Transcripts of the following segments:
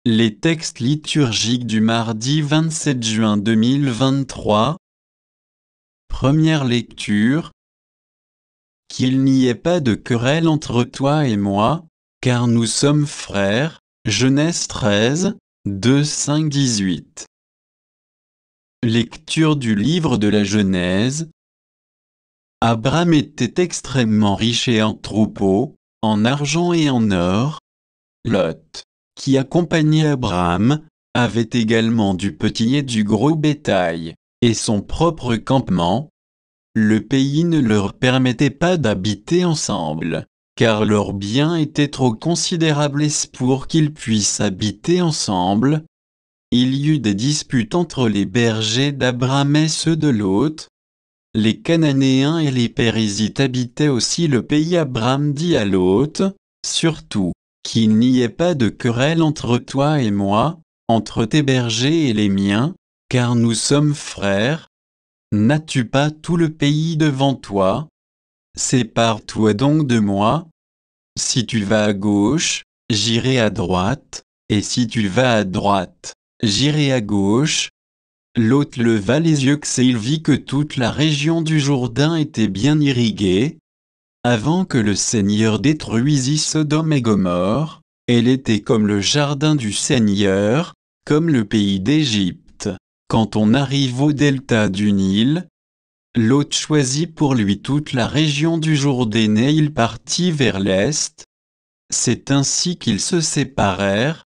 Les textes liturgiques du mardi 27 juin 2023. Première lecture. Qu'il n'y ait pas de querelle entre toi et moi, car nous sommes frères. Genèse 13, 2-5-18. Lecture du livre de la Genèse. Abraham était extrêmement riche et en troupeaux, en argent et en or. Lot, qui accompagnait Abraham, avait également du petit et du gros bétail, et son propre campement. Le pays ne leur permettait pas d'habiter ensemble, car leurs biens étaient trop considérables pour qu'ils puissent habiter ensemble. Il y eut des disputes entre les bergers d'Abraham et ceux de Lot. Les Cananéens et les Périzites habitaient aussi le pays. Abraham dit à Lot, surtout, qu'il n'y ait pas de querelle entre toi et moi, entre tes bergers et les miens, car nous sommes frères. N'as-tu pas tout le pays devant toi? Sépare-toi donc de moi. Si tu vas à gauche, j'irai à droite, et si tu vas à droite, j'irai à gauche. Lot leva les yeux et il vit que toute la région du Jourdain était bien irriguée. Avant que le Seigneur détruisît Sodome et Gomorrhe, elle était comme le jardin du Seigneur, comme le pays d'Égypte. Quand on arrive au delta du Nil, Lot choisit pour lui toute la région du Jourdain et il partit vers l'est. C'est ainsi qu'ils se séparèrent.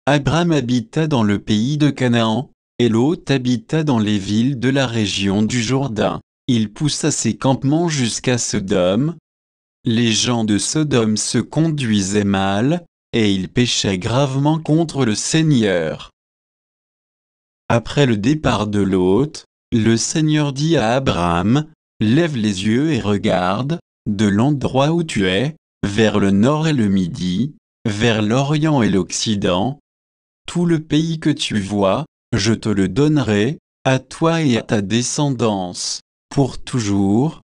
Abraham habita dans le pays de Canaan, et Lot habita dans les villes de la région du Jourdain. Il poussa ses campements jusqu'à Sodome. Les gens de Sodome se conduisaient mal, et ils péchaient gravement contre le Seigneur. Après le départ de Lot, le Seigneur dit à Abraham, « Lève les yeux et regarde, de l'endroit où tu es, vers le nord et le midi, vers l'orient et l'occident. Tout le pays que tu vois, je te le donnerai, à toi et à ta descendance, pour toujours.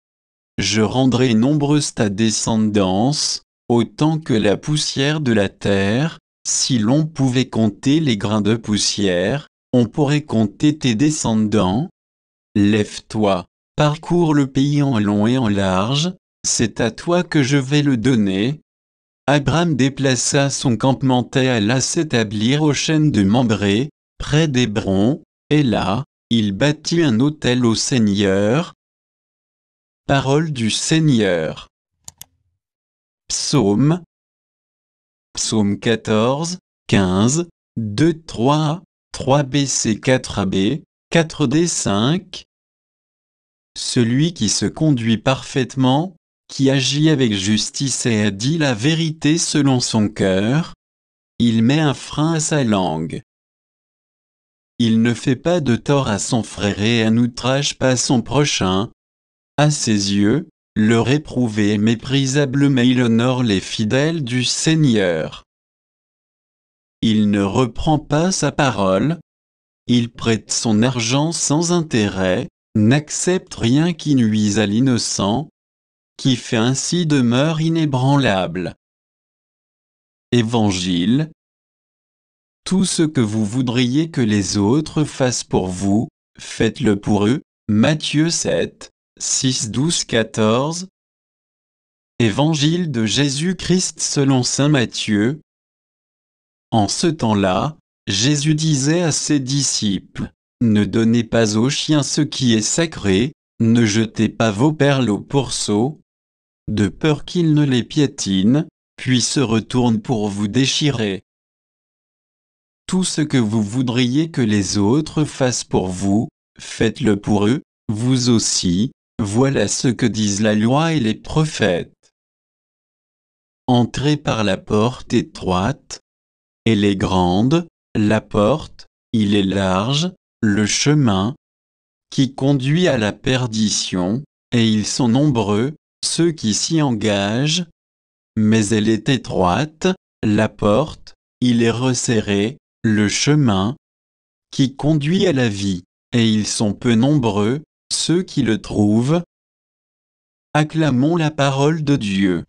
Je rendrai nombreuse ta descendance, autant que la poussière de la terre. Si l'on pouvait compter les grains de poussière, on pourrait compter tes descendants. Lève-toi, parcours le pays en long et en large, c'est à toi que je vais le donner. » Abraham déplaça son campement et alla s'établir au chêne de Mambré, près d'Hébron, et là, il bâtit un autel au Seigneur. Parole du Seigneur. Psaume. Psaume 14, 15, 2, 3, 3b, 4b, 4d, 5. Celui qui se conduit parfaitement, qui agit avec justice et a dit la vérité selon son cœur, il met un frein à sa langue. Il ne fait pas de tort à son frère et n'outrage pas son prochain. À ses yeux, le réprouvé est méprisable mais il honore les fidèles du Seigneur. Il ne reprend pas sa parole. Il prête son argent sans intérêt, n'accepte rien qui nuise à l'innocent, qui fait ainsi demeure inébranlable. Évangile. Tout ce que vous voudriez que les autres fassent pour vous, faites-le pour eux. Matthieu 7, 6, 12, 14. Évangile de Jésus-Christ selon saint Matthieu. En ce temps-là, Jésus disait à ses disciples, « Ne donnez pas aux chiens ce qui est sacré, ne jetez pas vos perles au pourceau, de peur qu'ils ne les piétinent, puis se retournent pour vous déchirer. Tout ce que vous voudriez que les autres fassent pour vous, faites-le pour eux, vous aussi, voilà ce que disent la loi et les prophètes. Entrez par la porte étroite. Elle est grande, la porte, il est large, le chemin qui conduit à la perdition, et ils sont nombreux, ceux qui s'y engagent. Mais elle est étroite, la porte, il est resserré, le chemin qui conduit à la vie, et ils sont peu nombreux, ceux qui le trouvent. Acclamons la parole de Dieu.